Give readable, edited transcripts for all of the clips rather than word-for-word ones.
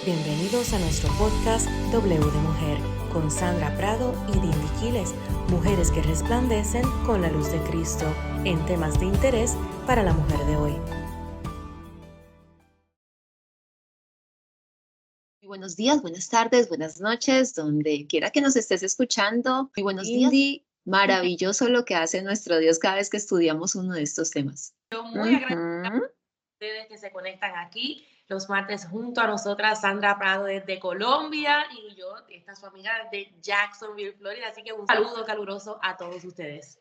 Bienvenidos a nuestro podcast W de Mujer con Sandra Prado y Dindy Quiles, mujeres que resplandecen con la luz de Cristo en temas de interés para la mujer de hoy. Muy buenos días, buenas tardes, buenas noches, donde quiera que nos estés escuchando. Muy buenos días. Dindy, maravilloso lo que hace nuestro Dios cada vez que estudiamos uno de estos temas. Yo muy agradecida a ustedes que se conectan aquí los martes junto a nosotras, Sandra Prado desde Colombia y yo, esta su amiga de Jacksonville, Florida. Así que un saludo caluroso a todos ustedes.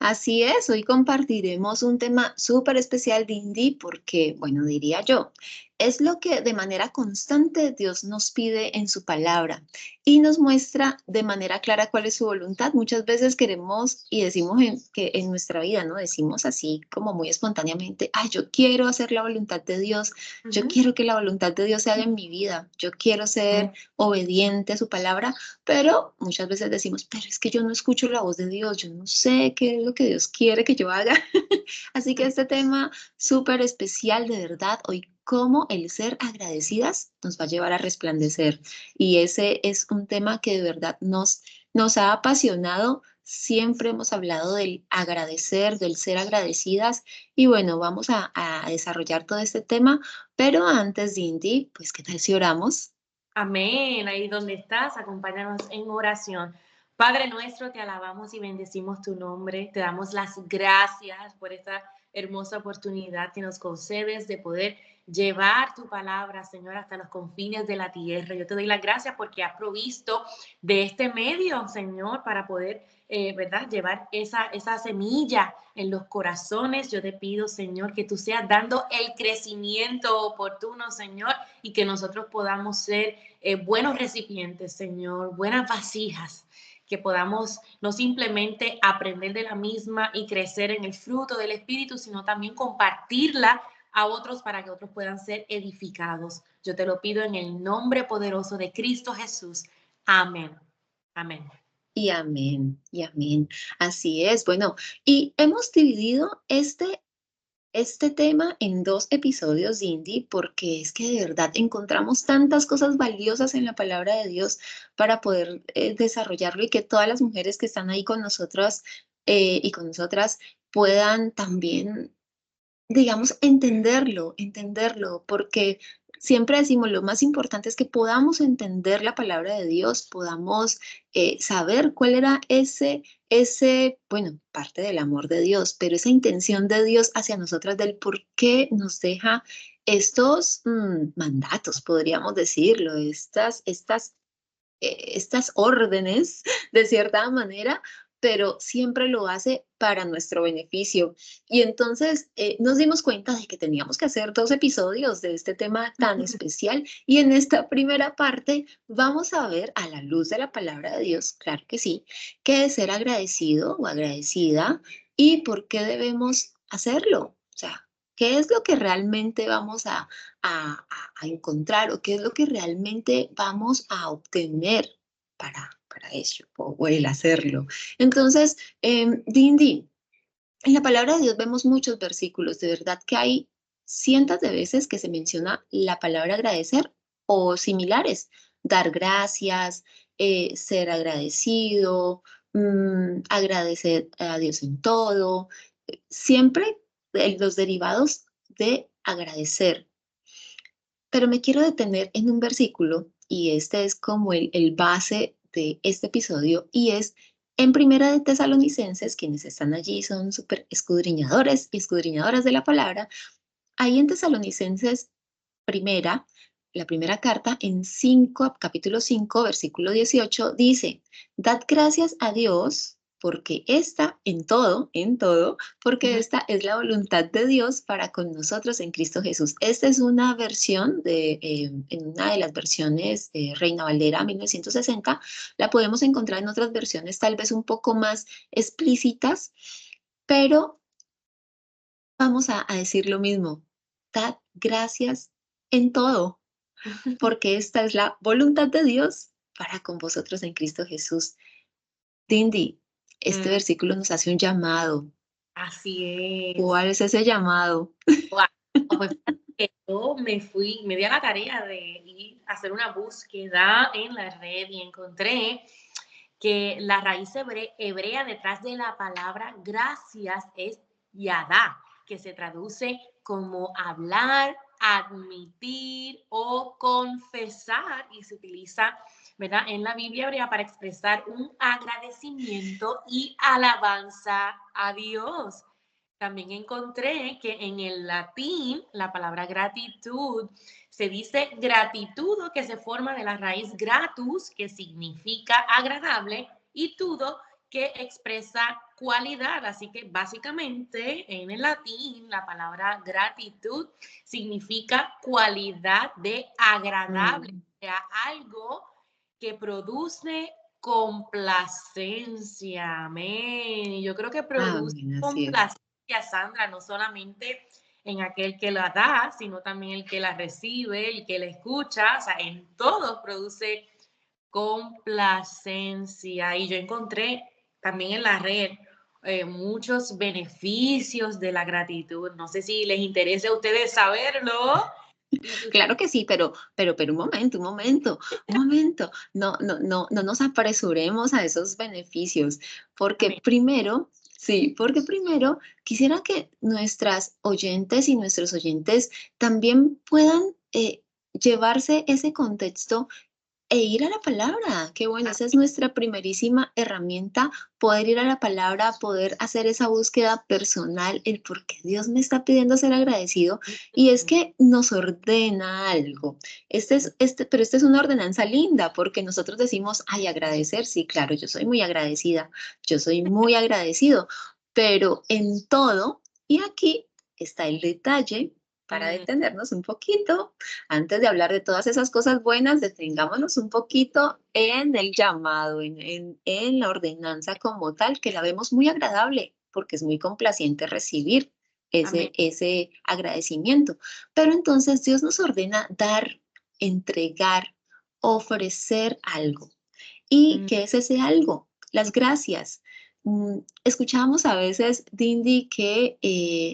Así es, hoy compartiremos un tema súper especial, Dindy, porque, bueno, diría yo, es lo que de manera constante Dios nos pide en su palabra y nos muestra de manera clara cuál es su voluntad. Muchas veces queremos y decimos que en nuestra vida, ¿no? Decimos así como muy espontáneamente, ay, yo quiero hacer la voluntad de Dios, yo quiero que la voluntad de Dios se haga en mi vida, yo quiero ser obediente a su palabra, pero muchas veces decimos, pero es que yo no escucho la voz de Dios, yo no sé qué es lo que Dios quiere que yo haga. Así que este tema súper especial, de verdad, hoy cómo el ser agradecidas nos va a llevar a resplandecer. Y ese es un tema que de verdad nos ha apasionado. Siempre hemos hablado del agradecer, del ser agradecidas. Y bueno, vamos a desarrollar todo este tema. Pero antes, Dindy, pues, ¿qué tal si oramos? Amén. Ahí donde estás, acompáñanos en oración. Padre nuestro, te alabamos y bendecimos tu nombre. Te damos las gracias por esta hermosa oportunidad que nos concedes de poder llevar tu palabra, Señor, hasta los confines de la tierra. Yo te doy las gracias porque has provisto de este medio, Señor, para poder, ¿verdad?, llevar esa semilla en los corazones. Yo te pido, Señor, que tú seas dando el crecimiento oportuno, Señor, y que nosotros podamos ser buenos recipientes, Señor, buenas vasijas, que podamos no simplemente aprender de la misma y crecer en el fruto del Espíritu, sino también compartirla a otros para que otros puedan ser edificados. Yo te lo pido en el nombre poderoso de Cristo Jesús. Amén. Amén. Y amén, y amén. Así es. Bueno, y hemos dividido este tema en 2 episodios, Indy, porque es que de verdad encontramos tantas cosas valiosas en la palabra de Dios para poder desarrollarlo y que todas las mujeres que están ahí con nosotras y con nosotras puedan también, digamos, entenderlo, porque siempre decimos, lo más importante es que podamos entender la palabra de Dios, podamos saber cuál era bueno, parte del amor de Dios, pero esa intención de Dios hacia nosotras del por qué nos deja estos mandatos, podríamos decirlo, estas órdenes de cierta manera, pero siempre lo hace para nuestro beneficio. Y entonces nos dimos cuenta de que teníamos que hacer 2 episodios de este tema tan especial. Y en esta primera parte vamos a ver a la luz de la palabra de Dios, claro que sí, qué es ser agradecido o agradecida y por qué debemos hacerlo. O sea, ¿qué es lo que realmente vamos a encontrar o qué es lo que realmente vamos a obtener para eso o el hacerlo? Entonces, Dindy, en la palabra de Dios vemos muchos versículos, de verdad que hay cientos de veces que se menciona la palabra agradecer o similares, dar gracias, ser agradecido, agradecer a Dios en todo, siempre los derivados de agradecer. Pero me quiero detener en un versículo y este es como el base de este episodio y es en Primera de Tesalonicenses, quienes están allí son súper escudriñadores y escudriñadoras de la palabra. Ahí en Tesalonicenses primera, la primera carta en capítulo 5 versículo 18 dice, dad gracias a Dios porque porque esta es la voluntad de Dios para con nosotros en Cristo Jesús. Esta es una versión en una de las versiones Reina Valera 1960. La podemos encontrar en otras versiones tal vez un poco más explícitas, pero vamos a decir lo mismo. Dad gracias en todo, porque esta es la voluntad de Dios para con vosotros en Cristo Jesús. Dindy, este versículo nos hace un llamado. Así es. ¿Cuál es ese llamado? Wow. Pues que yo me di a la tarea de ir a hacer una búsqueda en la red y encontré que la raíz hebrea detrás de la palabra gracias es yadá, que se traduce como hablar, admitir o confesar y se utiliza, ¿verdad?, en la Biblia hebrea para expresar un agradecimiento y alabanza a Dios. También encontré que en el latín la palabra gratitud se dice gratitudo, que se forma de la raíz gratus, que significa agradable, y tudo, que expresa cualidad. Así que básicamente en el latín la palabra gratitud significa cualidad de agradable, Mm. o sea, algo que produce complacencia. Amén. Yo creo que produce Amén, así es. complacencia, Sandra, no solamente en aquel que la da, sino también el que la recibe, el que la escucha, o sea, en todos produce complacencia. Y yo encontré también en la red muchos beneficios de la gratitud. No sé si les interesa a ustedes saberlo. Y si Claro que sí, pero un momento. No nos apresuremos a esos beneficios, porque ustedes, primero, sí, porque primero quisiera que nuestras oyentes y nuestros oyentes también puedan llevarse ese contexto e ir a la palabra. Qué bueno, esa es nuestra primerísima herramienta, poder ir a la palabra, poder hacer esa búsqueda personal, el por qué Dios me está pidiendo ser agradecido. Y es que nos ordena algo. Pero esta es una ordenanza linda, porque nosotros decimos, ay, agradecer, sí, claro, yo soy muy agradecida, yo soy muy agradecido, pero en todo, y aquí está el detalle para detenernos un poquito. Antes de hablar de todas esas cosas buenas, detengámonos un poquito en el llamado, en la ordenanza como tal, que la vemos muy agradable, porque es muy complaciente recibir amén. ese agradecimiento. Pero entonces Dios nos ordena dar, entregar, ofrecer algo. ¿Y Mm, qué es ese algo? Las gracias. Escuchamos a veces, Dindy, que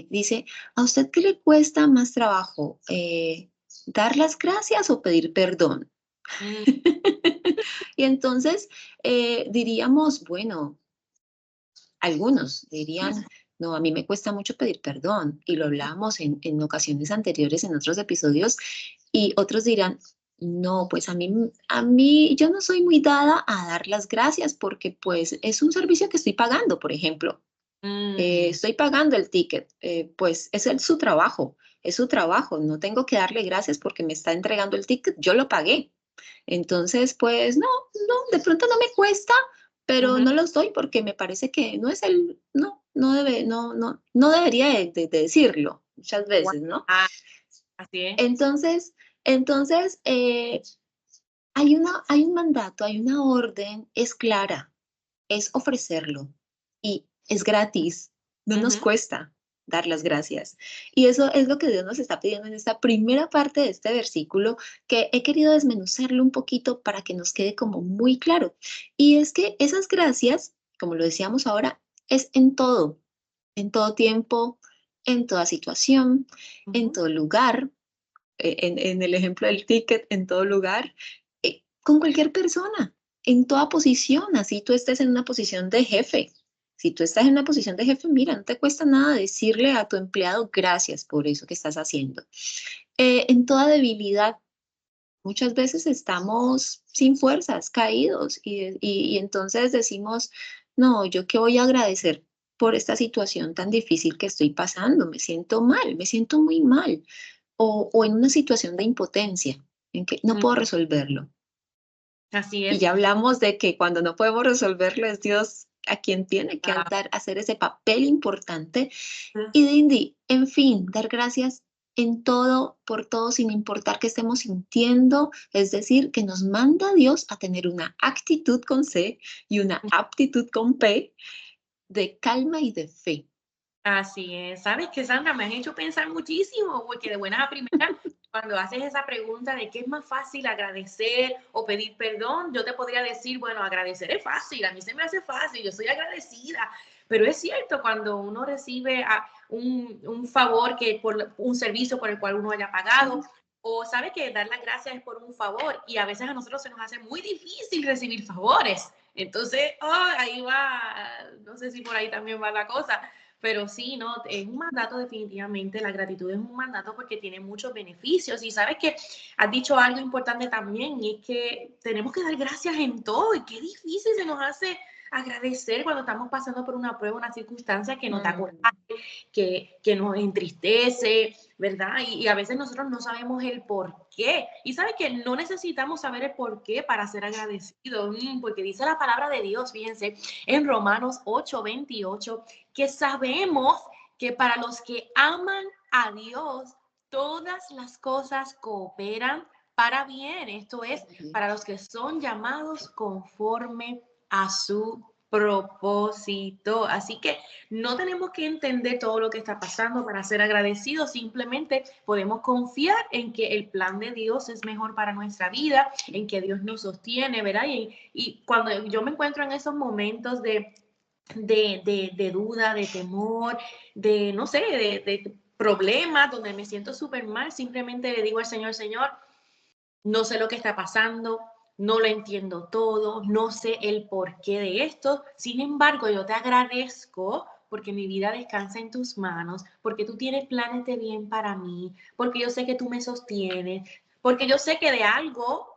dice, ¿a usted qué le cuesta más trabajo? ¿Dar las gracias o pedir perdón? mm, Y entonces diríamos, bueno, algunos dirían, no, a mí me cuesta mucho pedir perdón, y lo hablábamos en ocasiones anteriores, en otros episodios, y otros dirán, no, pues yo no soy muy dada a dar las gracias porque pues es un servicio que estoy pagando, por ejemplo. mm, Estoy pagando el ticket, pues es su trabajo, no tengo que darle gracias porque me está entregando el ticket, yo lo pagué. Entonces, pues no, de pronto no me cuesta, pero ujú. no los doy porque me parece que no es no debería de decirlo muchas Guau, veces, ¿no? ah, así es. Entonces, hay un mandato, hay una orden, es clara, es ofrecerlo y es gratis, no nos Ujú. cuesta dar las gracias. Y eso es lo que Dios nos está pidiendo en esta primera parte de este versículo, que he querido desmenuzarlo un poquito para que nos quede como muy claro. Y es que esas gracias, como lo decíamos ahora, es en todo tiempo, en toda situación, en Ujú. todo lugar, en el ejemplo del ticket, en todo lugar, con cualquier persona, en toda posición, así tú estés en una posición de jefe. Si tú estás en una posición de jefe, mira, no te cuesta nada decirle a tu empleado gracias por eso que estás haciendo. En toda debilidad, muchas veces estamos sin fuerzas, caídos, y entonces decimos, no, yo qué voy a agradecer por esta situación tan difícil que estoy pasando, me siento mal, me siento muy mal, o en una situación de impotencia, en que no Mm, puedo resolverlo. así Y es. ya hablamos de que cuando no podemos resolverlo es Dios a quien tiene que Ah, hacer ese papel importante. mm, Y Dindy, en fin, dar gracias en todo, por todo, sin importar qué estemos sintiendo, es decir, que nos manda Dios a tener una actitud con C y una aptitud con P de calma y de fe. así es. ¿Sabes qué, Sandra? Me has hecho pensar muchísimo, porque de buenas a primeras, cuando haces esa pregunta de qué es más fácil, agradecer o pedir perdón, yo te podría decir, bueno, agradecer es fácil, a mí se me hace fácil, yo soy agradecida, Pero es cierto, cuando uno recibe un favor, un servicio por el cual uno haya pagado, o sabe que dar las gracias es por un favor, y a veces a nosotros se nos hace muy difícil recibir favores. Entonces, ahí va, no sé si por ahí también va la cosa, pero sí, no, es un mandato definitivamente, la gratitud es un mandato porque tiene muchos beneficios. Y sabes que has dicho algo importante también, y es que tenemos que dar gracias en todo, y qué difícil se nos hace agradecer cuando estamos pasando por una prueba, una circunstancia que nos da coraje, que nos entristece, ¿verdad? Y a veces nosotros no sabemos el por qué. Y sabes que no necesitamos saber el por qué para ser agradecidos, porque dice la palabra de Dios, fíjense, en Romanos 8:28, que sabemos que para los que aman a Dios, todas las cosas cooperan para bien. Esto es, para los que son llamados conforme a su propósito. Así que no tenemos que entender todo lo que está pasando para ser agradecidos, simplemente podemos confiar en que el plan de Dios es mejor para nuestra vida, en que Dios nos sostiene, ¿verdad? Y cuando yo me encuentro en esos momentos de duda, de temor, de, no sé, de problemas, donde me siento súper mal, simplemente le digo al Señor, Señor, no sé lo que está pasando, no lo entiendo todo, no sé el porqué de esto. Sin embargo, yo te agradezco porque mi vida descansa en tus manos, porque tú tienes planes de bien para mí, porque yo sé que tú me sostienes, porque yo sé que de algo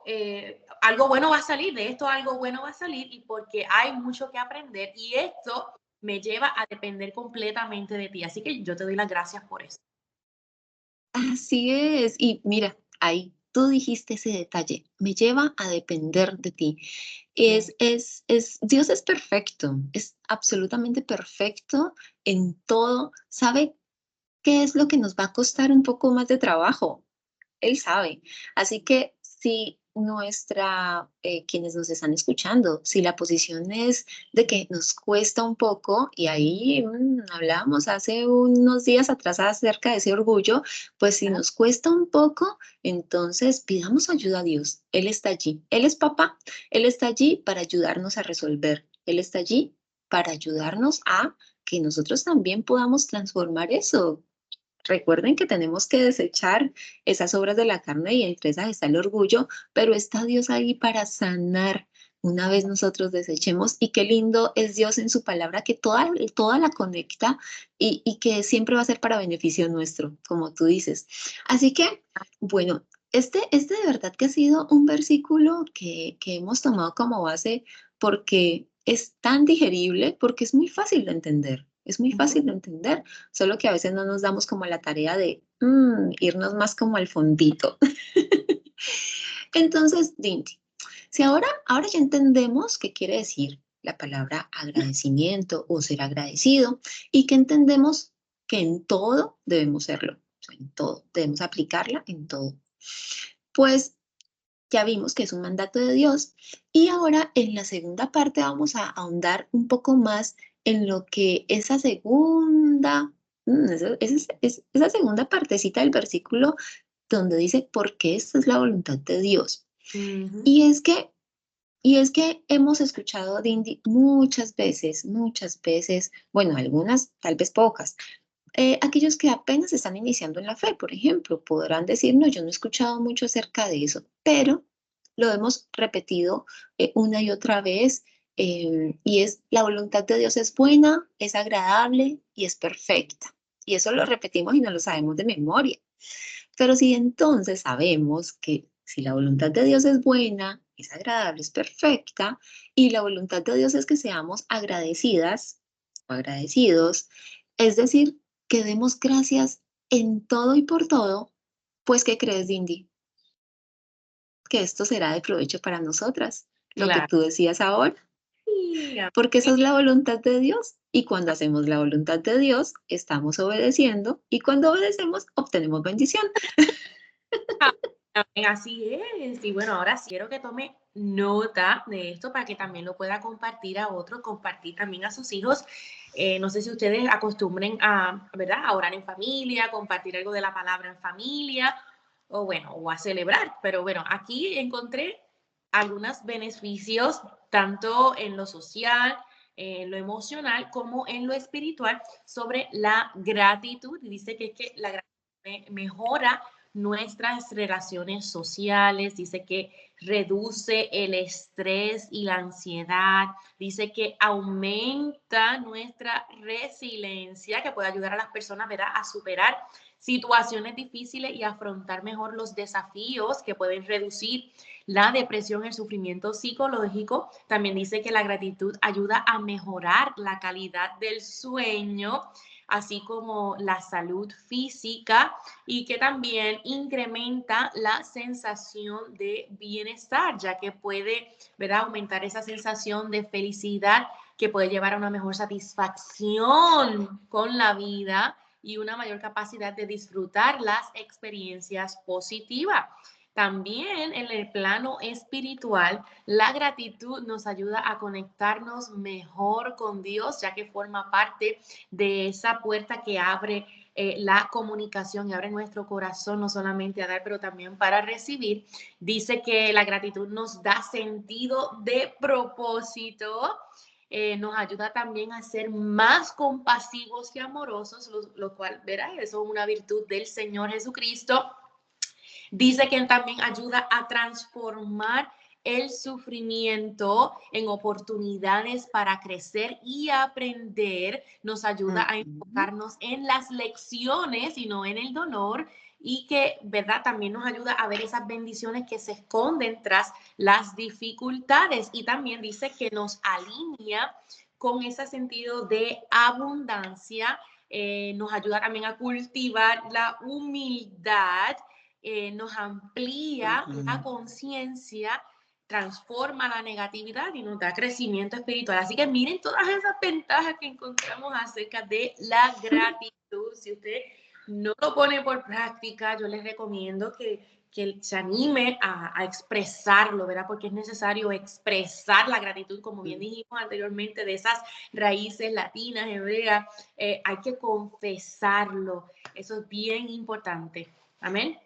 bueno va a salir, de esto algo bueno va a salir, y porque hay mucho que aprender, y esto me lleva a depender completamente de ti. Así que yo te doy las gracias por eso. Así es. Y mira, ahí tú dijiste ese detalle, me lleva a depender de ti. Dios es perfecto, es absolutamente perfecto en todo. ¿Sabe qué es lo que nos va a costar un poco más de trabajo? Él sabe. Así que si quienes nos están escuchando, si la posición es de que nos cuesta un poco, y ahí hablábamos hace unos días atrás acerca de ese orgullo, pues si nos cuesta un poco, entonces pidamos ayuda a Dios. Él está allí. Él es papá. Él está allí para ayudarnos a resolver. Él está allí para ayudarnos a que nosotros también podamos transformar eso. Recuerden que tenemos que desechar esas obras de la carne y entre esas está el orgullo, pero está Dios ahí para sanar una vez nosotros desechemos. Y qué lindo es Dios en su palabra, que toda la conecta y que siempre va a ser para beneficio nuestro, como tú dices. Así que, bueno, este de verdad que ha sido un versículo que hemos tomado como base porque es tan digerible, porque es muy fácil de entender. Es muy fácil de entender, solo que a veces no nos damos como la tarea de irnos más como al fondito. Entonces, Dinty, si ahora ya entendemos qué quiere decir la palabra agradecimiento o ser agradecido, y que entendemos que en todo debemos serlo, o sea, en todo, debemos aplicarla en todo. Pues ya vimos que es un mandato de Dios, y ahora en la segunda parte vamos a ahondar un poco más en lo que esa esa segunda partecita del versículo donde dice, porque esta es la voluntad de Dios. Ujú. Y es que, y es que hemos escuchado, Dindy, muchas veces, bueno, algunas, tal vez pocas, aquellos que apenas están iniciando en la fe, por ejemplo, podrán decir, no, yo no he escuchado mucho acerca de eso, pero lo hemos repetido una y otra vez, y es la voluntad de Dios es buena, es agradable y es perfecta. Y eso lo repetimos y no lo sabemos de memoria. Pero si entonces sabemos que si la voluntad de Dios es buena, es agradable, es perfecta, y la voluntad de Dios es que seamos agradecidas o agradecidos, es decir, que demos gracias en todo y por todo, pues ¿qué crees, Dindy? Que esto será de provecho para nosotras, lo que Claro. tú decías ahora, Sí, porque esa amén. es la voluntad de Dios. Y cuando hacemos la voluntad de Dios, estamos obedeciendo, y cuando obedecemos, obtenemos bendición. Así es. Y bueno, ahora sí quiero que tome nota de esto para que también lo pueda compartir a otros, compartir también a sus hijos. No sé si ustedes acostumbren a, ¿verdad?, a orar en familia, compartir algo de la palabra en familia, o bueno, o a celebrar. Pero bueno, aquí encontré algunos beneficios, tanto en lo social, en lo emocional como en lo espiritual, sobre la gratitud. Dice que la gratitud mejora nuestras relaciones sociales, dice que reduce el estrés y la ansiedad, dice que aumenta nuestra resiliencia, que puede ayudar a las personas, ¿verdad?, a superar situaciones difíciles y afrontar mejor los desafíos, que pueden reducir la depresión, el sufrimiento psicológico. También dice que la gratitud ayuda a mejorar la calidad del sueño, así como la salud física, y que también incrementa la sensación de bienestar, ya que puede, ¿verdad?, aumentar esa sensación de felicidad, que puede llevar a una mejor satisfacción con la vida y una mayor capacidad de disfrutar las experiencias positivas. También en el plano espiritual, la gratitud nos ayuda a conectarnos mejor con Dios, ya que forma parte de esa puerta que abre la comunicación y abre nuestro corazón, no solamente a dar, pero también para recibir. Dice que la gratitud nos da sentido de propósito. Nos ayuda también a ser más compasivos y amorosos, lo cual, verá, eso es una virtud del Señor Jesucristo. Dice que también ayuda a transformar el sufrimiento en oportunidades para crecer y aprender. Nos ayuda a Ujú. enfocarnos en las lecciones y no en el dolor. Y que, ¿verdad?, también nos ayuda a ver esas bendiciones que se esconden tras las dificultades. Y también dice que nos alinea con ese sentido de abundancia. Nos ayuda también a cultivar la humildad, nos amplía la Ujú. conciencia, transforma la negatividad y nos da crecimiento espiritual. Así que miren todas esas ventajas que encontramos acerca de la gratitud. Si usted no lo pone por práctica, yo les recomiendo que se anime a expresarlo, ¿verdad? Porque es necesario expresar la gratitud, como bien dijimos anteriormente, de esas raíces latinas, hebreas. Hay que confesarlo. Eso es bien importante. Amén.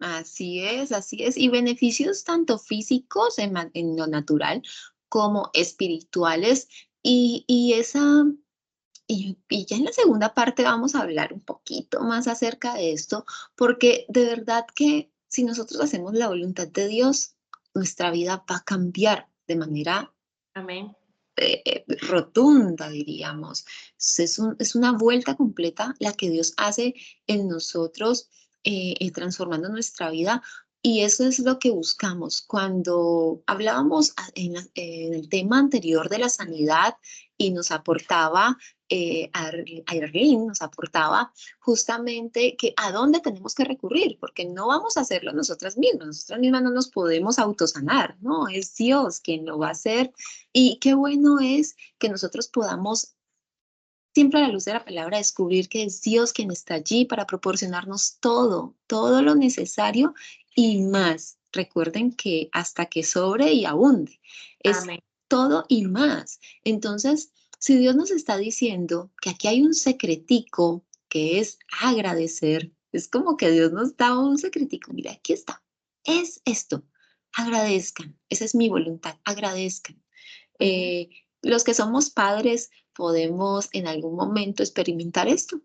Así es, así es. Y beneficios tanto físicos en lo natural como espirituales. Y esa, y ya en la segunda parte vamos a hablar un poquito más acerca de esto, porque de verdad que si nosotros hacemos la voluntad de Dios, nuestra vida va a cambiar de manera Amén. rotunda, diríamos. Es una vuelta completa la que Dios hace en nosotros, transformando nuestra vida. Y eso es lo que buscamos. Cuando hablábamos en el tema anterior de la sanidad y nos aportaba, Arlene nos aportaba justamente que a dónde tenemos que recurrir, porque no vamos a hacerlo nosotras mismas no nos podemos autosanar, no, es Dios quien lo va a hacer. Y qué bueno es que nosotros podamos, siempre a la luz de la palabra, descubrir que es Dios quien está allí para proporcionarnos todo, todo lo necesario y más. Recuerden que hasta que sobre y abunde, es Amén. todo y más. Entonces, si Dios nos está diciendo que aquí hay un secretico que es agradecer, es como que Dios nos da un secretico. Mira, aquí está. Es esto. Agradezcan. Esa es mi voluntad. Agradezcan. Ujú, eh, los que somos padres podemos en algún momento experimentar esto.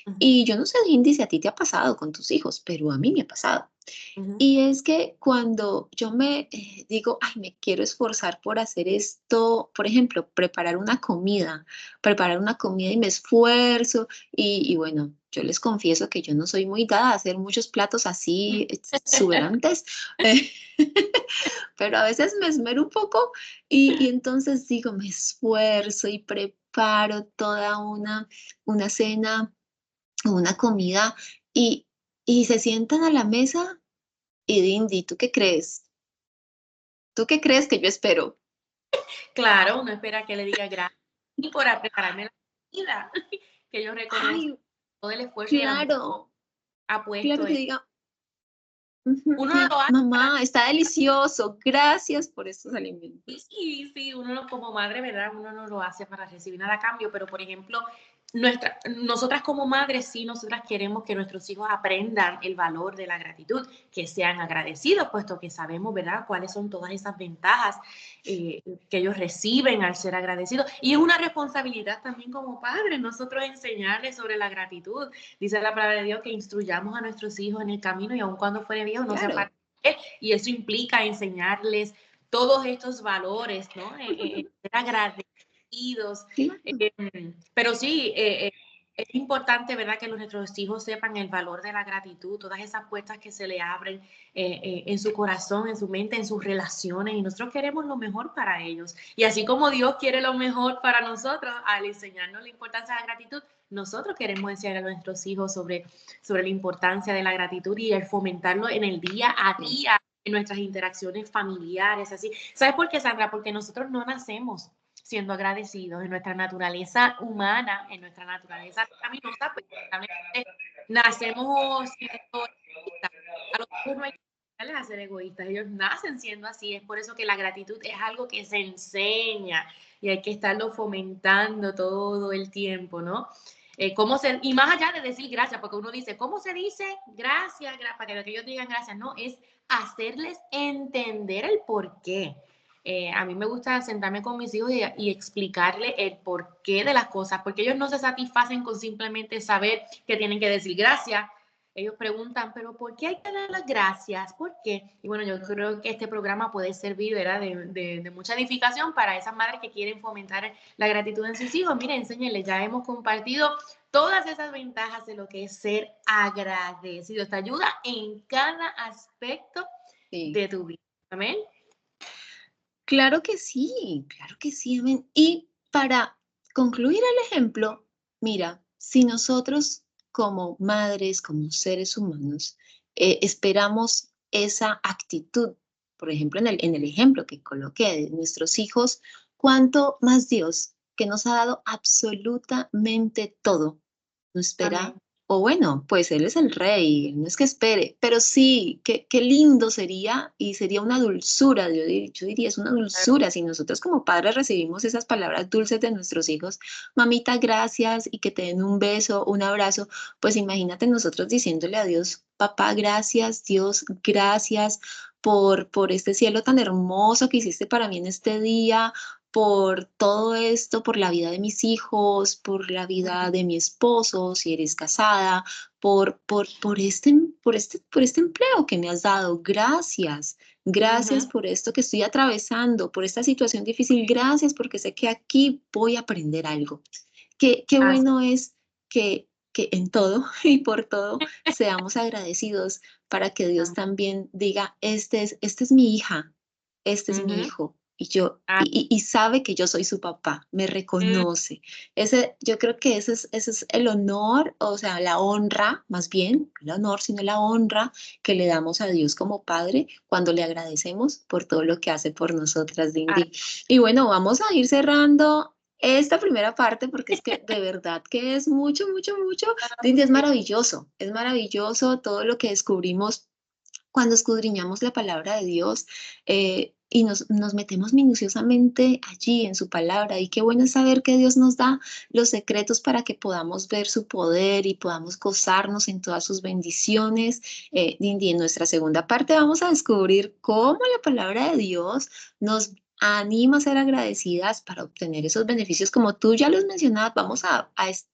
ujú, Y yo no sé, Indy, si a ti te ha pasado con tus hijos, pero a mí me ha pasado. ujú. Y es que cuando yo me digo, ay, me quiero esforzar por hacer esto, por ejemplo, preparar una comida y me esfuerzo y bueno, yo les confieso que yo no soy muy dada a hacer muchos platos así exuberantes, eh, pero a veces me esmero un poco y entonces digo, me esfuerzo y preparo toda una cena, una comida y, y se sientan a la mesa y Dindy, ¿tú qué crees? ¿Tú qué crees que yo espero? Claro, uno espera que le diga gracias y por prepararme la comida, que ellos reconozcan Ay, todo el esfuerzo y el amor que claro, ha puesto claro que en. diga, ujú, Uno no sí, lo hace para. mamá, está delicioso, gracias por estos alimentos. Sí, sí, uno como madre, ¿verdad? Uno no lo hace para recibir nada a cambio, pero por ejemplo, nosotras como madres, sí, nosotras queremos que nuestros hijos aprendan el valor de la gratitud, que sean agradecidos, puesto que sabemos, ¿verdad?, cuáles son todas esas ventajas que ellos reciben al ser agradecidos. Y es una responsabilidad también como padres, nosotros enseñarles sobre la gratitud. Dice la palabra de Dios que instruyamos a nuestros hijos en el camino y aun cuando fuere viejo no se Claro. aparten de él. Y eso implica enseñarles todos estos valores, ¿no? Ser agradecidos. Claro. Pero sí, es importante, ¿verdad?, que nuestros hijos sepan el valor de la gratitud, todas esas puertas que se le abren en su corazón, en su mente, en sus relaciones, y nosotros queremos lo mejor para ellos. Y así como Dios quiere lo mejor para nosotros, al enseñarnos la importancia de la gratitud, nosotros queremos enseñar a nuestros hijos sobre la importancia de la gratitud y el fomentarlo en el día a día, en nuestras interacciones familiares, así. ¿Sabes por qué, Sandra? Porque nosotros no nacemos siendo agradecidos en nuestra naturaleza humana, en nuestra naturaleza pecaminosa, pues nacemos siendo egoístas. A los hijos no hay que enseñarles a ser egoístas, ellos nacen siendo así. Es por eso que la gratitud es algo que se enseña y hay que estarlo fomentando todo el tiempo, ¿no? Y más allá de decir gracias, porque uno dice, ¿cómo se dice gracias? Para que ellos digan gracias, no, es hacerles entender el por qué. A mí me gusta sentarme con mis hijos y explicarle el porqué de las cosas, porque ellos no se satisfacen con simplemente saber que tienen que decir gracias. Ellos preguntan, pero ¿por qué hay que dar las gracias? ¿Por qué? Y bueno, yo creo que este programa puede servir, ¿verdad?, de mucha edificación para esas madres que quieren fomentar la gratitud en sus hijos. Miren, enséñenles, ya hemos compartido todas esas ventajas de lo que es ser agradecido. Te ayuda en cada aspecto Sí. de tu vida. Amén. Claro que sí, amén. Y para concluir el ejemplo, mira, si nosotros como madres, como seres humanos, esperamos esa actitud, por ejemplo, en el ejemplo que coloqué de nuestros hijos, ¿cuánto más Dios, que nos ha dado absolutamente todo, no espera? Amén. O bueno, pues Él es el rey, no es que espere, pero sí, qué lindo sería y sería una dulzura, yo diría, es una dulzura si nosotros como padres recibimos esas palabras dulces de nuestros hijos, mamita, gracias, y que te den un beso, un abrazo, pues imagínate nosotros diciéndole a Dios, papá, gracias, Dios, gracias por este cielo tan hermoso que hiciste para mí en este día, por todo esto, por la vida de mis hijos, por la vida de mi esposo, si eres casada, por este empleo que me has dado. Gracias, gracias Ujú. por esto que estoy atravesando, por esta situación difícil. Gracias porque sé que aquí voy a aprender algo. Qué Así. bueno es que en todo y por todo seamos agradecidos para que Dios Amén. también diga, esta es mi hija, este es mi Ujú. hijo. Y yo, Ah, y sabe que yo soy su papá, me mm, reconoce. Yo creo que ese es el honor, o sea, la honra, más bien, no el honor, sino la honra que le damos a Dios como Padre cuando le agradecemos por todo lo que hace por nosotras, ah, Dindy. Y bueno, vamos a ir cerrando esta primera parte porque es que de verdad que es mucho, mucho, mucho. Dindy, es maravilloso todo lo que descubrimos cuando escudriñamos la palabra de Dios y nos metemos minuciosamente allí en su palabra. Y qué bueno es saber que Dios nos da los secretos para que podamos ver su poder y podamos gozarnos en todas sus bendiciones. Dindy, en nuestra segunda parte vamos a descubrir cómo la palabra de Dios nos anima a ser agradecidas para obtener esos beneficios como tú ya los mencionabas.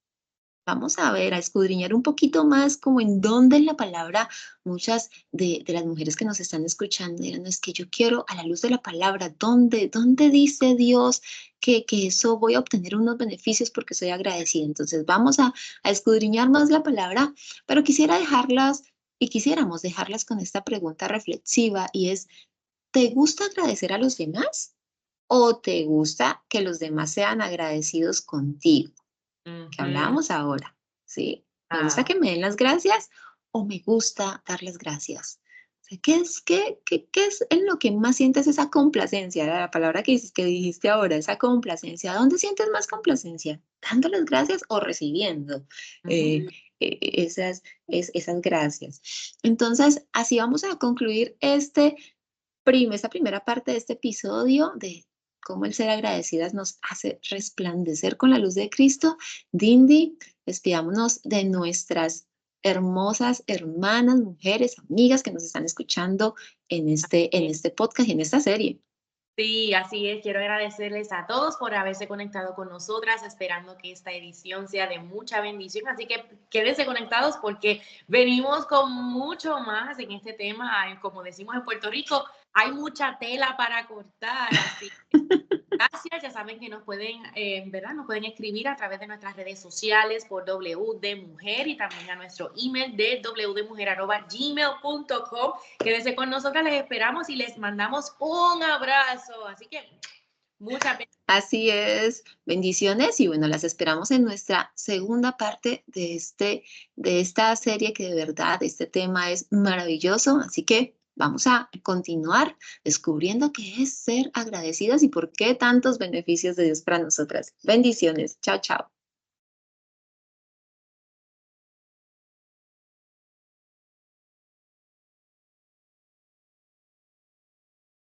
Vamos a ver, a escudriñar un poquito más como en dónde en la palabra muchas de las mujeres que nos están escuchando dirán, "No, es que yo quiero a la luz de la palabra, ¿dónde dice Dios que eso voy a obtener unos beneficios porque soy agradecida?" Entonces vamos a escudriñar más la palabra, pero quisiéramos dejarlas con esta pregunta reflexiva y es, ¿te gusta agradecer a los demás o te gusta que los demás sean agradecidos contigo? Que ujú. hablábamos ahora, ¿sí? ¿Me gusta Ah, que me den las gracias o me gusta dar las gracias? O sea, ¿qué es en lo que más sientes esa complacencia? La palabra que dijiste ahora, esa complacencia. ¿Dónde sientes más complacencia? ¿Dando las gracias o recibiendo eh, ujú. esas gracias? Entonces, así vamos a concluir esta primera parte de este episodio cómo el ser agradecidas nos hace resplandecer con la luz de Cristo. Dindy, despidámonos de nuestras hermosas hermanas, mujeres, amigas que nos están escuchando en este podcast y en esta serie. Sí, así es. Quiero agradecerles a todos por haberse conectado con nosotras, esperando que esta edición sea de mucha bendición. Así que quédense conectados porque venimos con mucho más en este tema. Como decimos en Puerto Rico, hay mucha tela para cortar. Así gracias, ya saben que nos pueden, ¿verdad? Nos pueden escribir a través de nuestras redes sociales por W de Mujer y también a nuestro email de wdemujer@gmail.com. Quédense con nosotras, les esperamos y les mandamos un abrazo. Así que muchas bendiciones. Así es, bendiciones y bueno, las esperamos en nuestra segunda parte de esta serie que de verdad este tema es maravilloso, así que vamos a continuar descubriendo qué es ser agradecidas y por qué tantos beneficios de Dios para nosotras. Bendiciones, chao, chao.